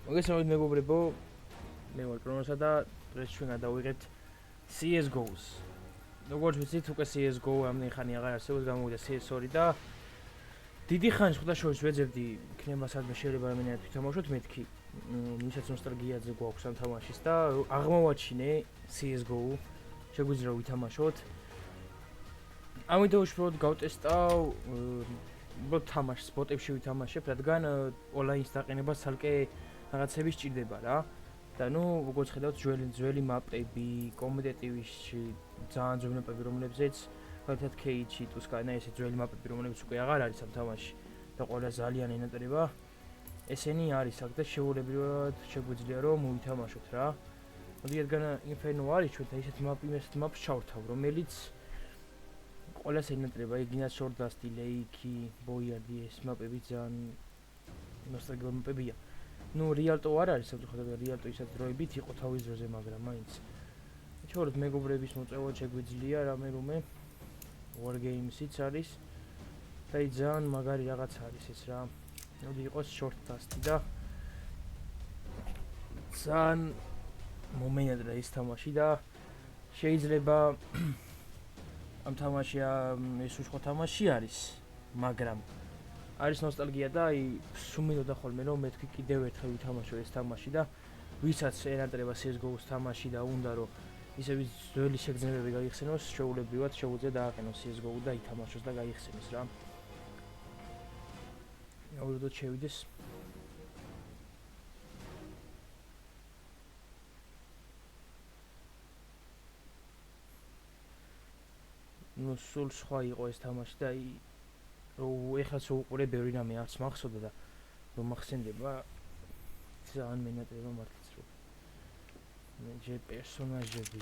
მოგესალმებით მეგობრებო, მე ვარ კრონოსა და დღეს ჩვენ გადავიღებთ CS:GO-ს. როგორც ვიცით, უკვე CS:GO ამდენი ხანი აღარ არსებობს, გამოვიდა CS2 და დიდი ხანი ხუდაშორის ვეძებდი, იქნება სადმე შეიძლება რამენად თამაშოთ მეთქი. მისაც ნოსტალგიაზე გვაქვს ამ თამაშის და აღმოვაჩინე CS:GO, შეგვიძლია ვითამაშოთ. ამ ვიდეოში უბრალოდ გავტესტავ უბრალოდ თამაშს ბოტებში ვითამაშებ, რადგან ონლაინის დაყენება ცალკე რაღაცები სჭირდება რა. და ნუ როგორც ხედავთ, ძველი მაპები, კომპეტიტივში ძალიან ძველი მაპები, რომლებზეც მაგალითად KH, Tuscana, ესე ძველი მაპები, რომლებიც უკვე აღარ არის ამ თამაშში და ყველა ძალიან ენატრება. ესენი არის აქ და შეუულებრივად შეგვიძლია რომ მოვითამაშოთ რა. მოდი რადგან Inferno არის ჩვენ და ისეთ მაპს ჩავრთავ, რომელიც ყველას ენატრება, იგინას Swordust, Lake, Boyard, ეს მაპები ძალიან ნოსტალგიური მაპებია. ნუ Rialto არ არის, საერთოდ Rialto ისაც დროებით იყო თავის დროზე, მაგრამ მაინც. შეიძლება მეგობრების მოწევა შეგვიძლია რამე War Games-იც არის და ძალიან მაგარი რაღაც არის ეს რა. მოდი იყოს Swordust და ძალიან მომენატრა ის თამაში და შეიძლება ამ თამაში ეს უშუალო თამაში არის, მაგრამ არის ნოსტალგია და აი სუმიდოდა ხოლმე რომ მეთქი კიდევ ერთხელ ვითამაშო ეს თამაში და ვისაც ენატრება CS:GO-ს თამაში და უნდა რომ ისევ ძველი შეგრძნებები გაიხსენოს, შეუულებრივად შეუძლია დააყენოს CS:GO და ითამაშოს და გაიხსენოს რა. აუცილებლად შევიდეს. ნუ სულ სხვა იყო ეს თამაში და აი ეხლაც უყურე ბევრი რამე არც მახსოვდა და რომ მახსენდება ძალიან მენატრება მართლაც რომ მე ჯერ პერსონაჟები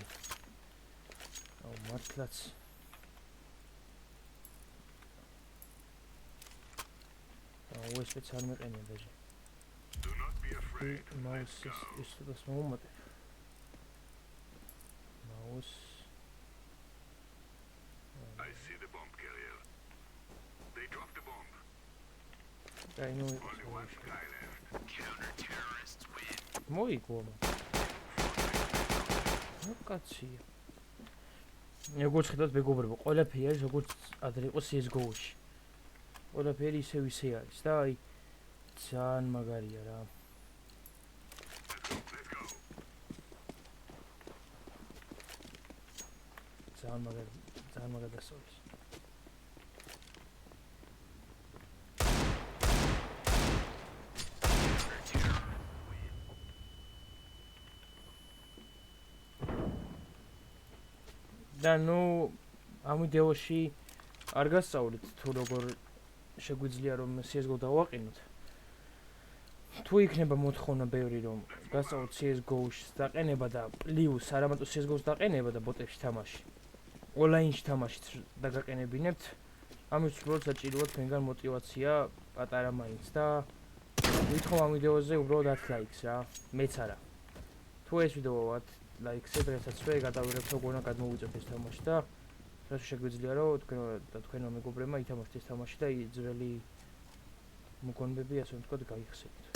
აუ მართლაც აუ ეს სპეციალ მეყენია დაჟე მაუს ის და მომატე მაუს I see the bomb carrier. They dropped the bomb. I know it. Only one guy left. Counter-terrorists win. მოიგომა. ნუ კაცია. როგორც ხედავთ მეგობრებო, ყველაფერი არის როგორც ადრე იყო CS:GO-ში. ყველაფერი ისე არის და აი ძალიან მაგარია რა. Let's go. ძალიან მაგარი დასწავლის. და ნუ ამ ვიდეოში არ გასწავლით თუ როგორ შეგვიძლია რომ CS:GO დავაყენოთ. თუ იქნება მოთხოვნა ბევრი რომ გასწავლოთ CS:GO-ს დაყენება და პლუს არამატო CS:GO-ს დაყენება და ბოტებში თამაში. ონლაინში თამაშით და გაყენებინებთ. ამის უბრალოდ საჭიროა თქვენგან мотиваცია პატარა მაინც და ვითხოვ ამ ვიდეოზე უბრალოდ 10 ლაიქს რა. მეც არა. თუ ეს ვიდეო 10 ლაიქს ეძებთ, მე გადავიღებ როგორ უნდა გადმოვიწევთ ეს თამაში და რაც შეგვიძლია რომ თქვენო მეგობრებმა ითამაშოთ ეს თამაში და ძველი მოგონებები ასე ვთქვათ გაიხსენოთ.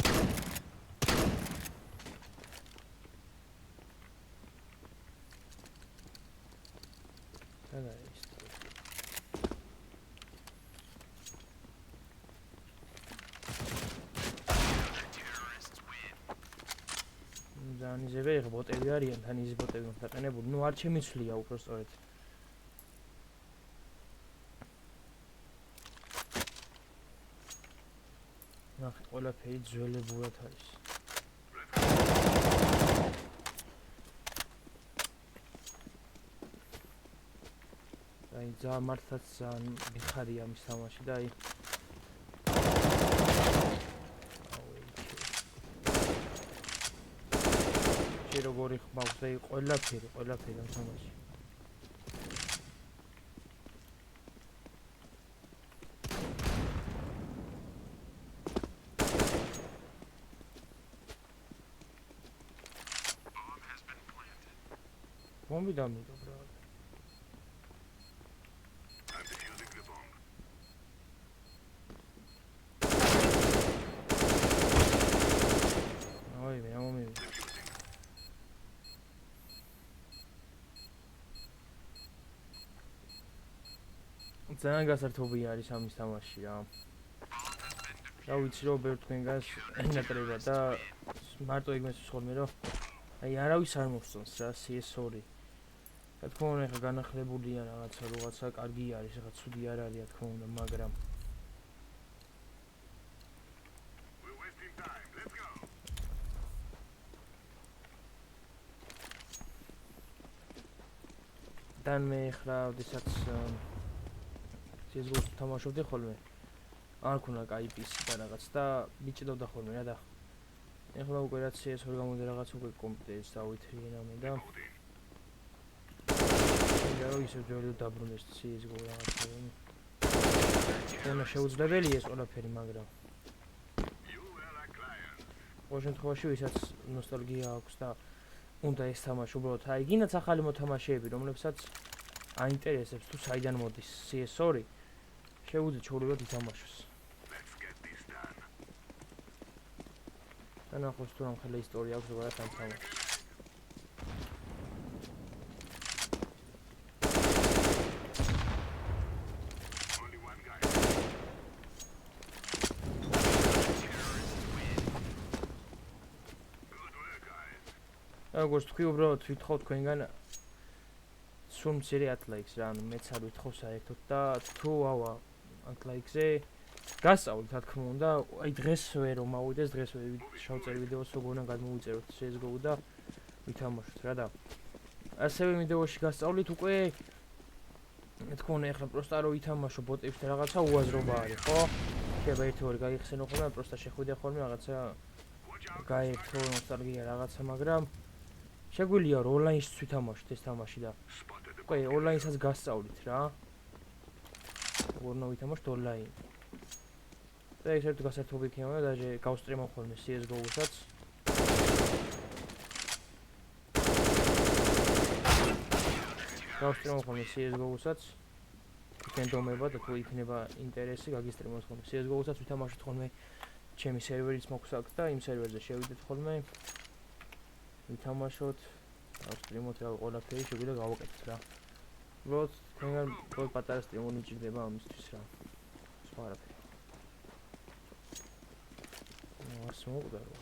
ძალიან იზევე ეხა ბოტები არიან, თან ის ბოტები დაყენებული. ნუ არ შემიცვლია უბრალოდ. ნახეთ, ყველაფერი ძველებურად არის. აი ძალიან მართლაც ძალიან მიხარია ამის თამაში და აი როგორი ხმავს და ყველაფერი ამ თამაში. Bombi დამიდო ბრალ. I'm defusing the bomb. ძალიან გასართობი არის ამის თამაში რა. რა ვიცი რომ ბევრ თქვენგანს ენატრება და მარტო ეგ მესვს ხოლმე რომ აი არავის არ მოსწონს რა CS2. რა თქმა უნდა ეხა განახლებულია რაღაცა კარგი არის, ეხა ცუდი არ არის რა თქმა უნდა, მაგრამ We're wasting time. Let's go. თან მე ეხლა ვისაც CS:GO-ს თამაშობდი ხოლმე. არ ქონა კაი PC და რაღაც და მიჭდოდა ხოლმე რა და ეხლა უკვე რაც CS2 გამოდე რაღაც უკვე კომპიუტერს დავითრიენა მე და რა ისე ჯერ დაბრუნდეს CS:GO რაღაცა. უნდა შეუძლებელი ეს ყველაფერი, მაგრამ You were a client. ყოველ შემთხვევაში ვისაც ნოსტალგია აქვს და უნდა ეს თამაში უბრალოდ აი გინდაც ახალი მოთამაშეები, რომლებსაც აინტერესებს თუ საიდან მოდის CS2, შეუძლია ჩაულებად ითამაშოს. Let's get this done. და ნახოს თუ რამ ხელი ისტორია აქვს ზოგადად ამ თამაშს. Only one guy. Good work, guys. როგორც თქვი, უბრალოდ ვითხოვ თქვენგან სულ მცირე 10 ლაიქს რა, ანუ მეც არ ვითხოვ საერთოდ და თუ ავა 10 ლაიქზე გასწავლით რა თქმა უნდა, აი დღესვე რომ მოვიდეს, დღესვე შევწერ ვიდეოს როგორ უნდა გადმოვიწეროთ CS:GO და ვითამაშოთ რა და ასევე ვიდეოში გასწავლით უკვე რა თქმა უნდა ეხლა პროსტა რო ვითამაშო ბოტებს და რაღაცა უაზრობა არის, ხო? შეიძლება ერთი-ორი გაიხსენო ხოლმე, პროსტა შეხვიდე ხოლმე რაღაცა გაერთო ნოსტალგია რაღაცა, მაგრამ შეგვიძლია რომ ონლაინშიც ვითამაშოთ ეს თამაში და Spotted the უკვე ონლაინსაც გასწავლით რა. როგორ უნდა ვითამაშოთ ონლაინ. და ეს ერთ გასართობი იქნება და დაჟე გავსტრიმავ ხოლმე CS:GO-საც. გავსტრიმავ ხოლმე CS:GO-საც. იქნებოდა და თუ იქნება ინტერესი, გაგისტრიმავთ ხოლმე CS:GO-საც, ვითამაშოთ ხოლმე ჩემი სერვერიც მოქვს აქ და იმ სერვერზე შევიდეთ ხოლმე. ვითამაშოთ, გავსტრიმოთ რა ყველაფერი შეგვიძლია გავაკეთოთ რა. უბრალოდ თქვენგან უბრალოდ პატარა სტრიმონი მჭირდება ამისთვის რა. სხვა არაფერი. ას მოვიდა რა.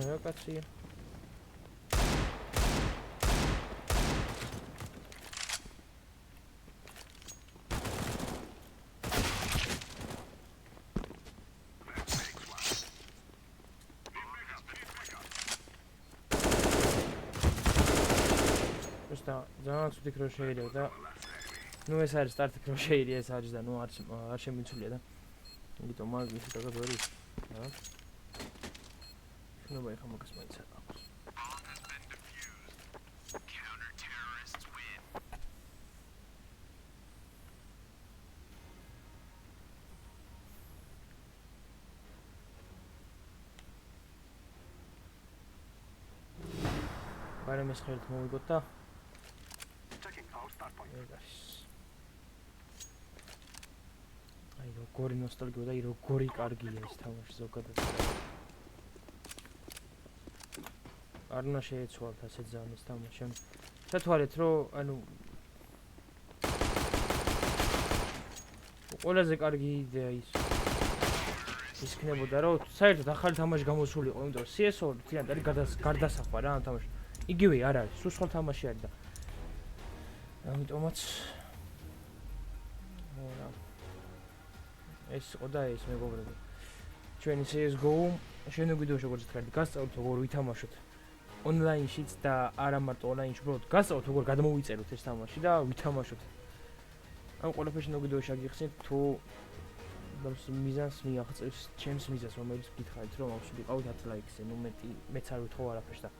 რა კაცია. ძალიან ცუდი კროშეირია და ნუ ეს არის სტარტი კროშეირია ეს არის და ნუ არ შემიცულია და იმიტომ მაგის რაღაც ვერ ის რა შეიძლება ეხა მაგას მაინც არ აქვს ბარემ ეს ხელით მოვიგოთ და აი როგორი ნოსტალგია და როგორი კარგია ეს თამაში ზოგადად. არ უნდა შეეცვალოთ ასე ძალიან ეს თამაში. შეთვალეთ რომ ანუ ყველაზე კარგი იდეა ის იქნებოდა რომ საერთოდ ახალი თამაში გამოსულიყო, იმიტომ რომ CS-ო თვითონ არის გარდასახვა რა ამ თამაში. იგივე არ არის, სულ სხვა თამაში არის და ამიტომაც ეს იყო და ეს მეგობრებო. ჩვენი CS:GO შენოგვიდოში როგორც თქვით, გასწავლოთ როგორ ვითამაშოთ ონლაინშიც და არა მარტო ონლაინში, უბრალოდ გასწავლოთ როგორ გადმოვიწეროთ ეს თამაში და ვითამაშოთ. ამ ყველაფერს შენოგვიდოში აგიხსნით თუ მიზანს მიაღწევს ჩემს მიზანს, რომელიც გითხარით რომ ავშლიყავთ 10 ლაიქზე, ნუ მეც არ ვითხოვ არაფერს და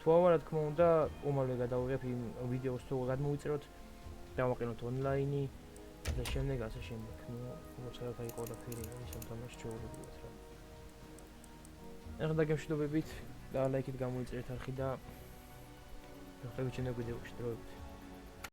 თუ არა რა თქმა უნდა, უმალვე გადავიღებ იმ ვიდეოს თუ გადმოვიწეროთ, დავაყენოთ ონლაინი და შემდეგ ასე შემდეგ. ნუ როცა რა გაიყო ყველაფერი ის ამ თამაშს ჩაულებიათ რა. ეხლა დაგემშვიდობებით და ლაიქით გამოიწერეთ არხი და ნახევით შემდეგ ვიდეოში დროებით.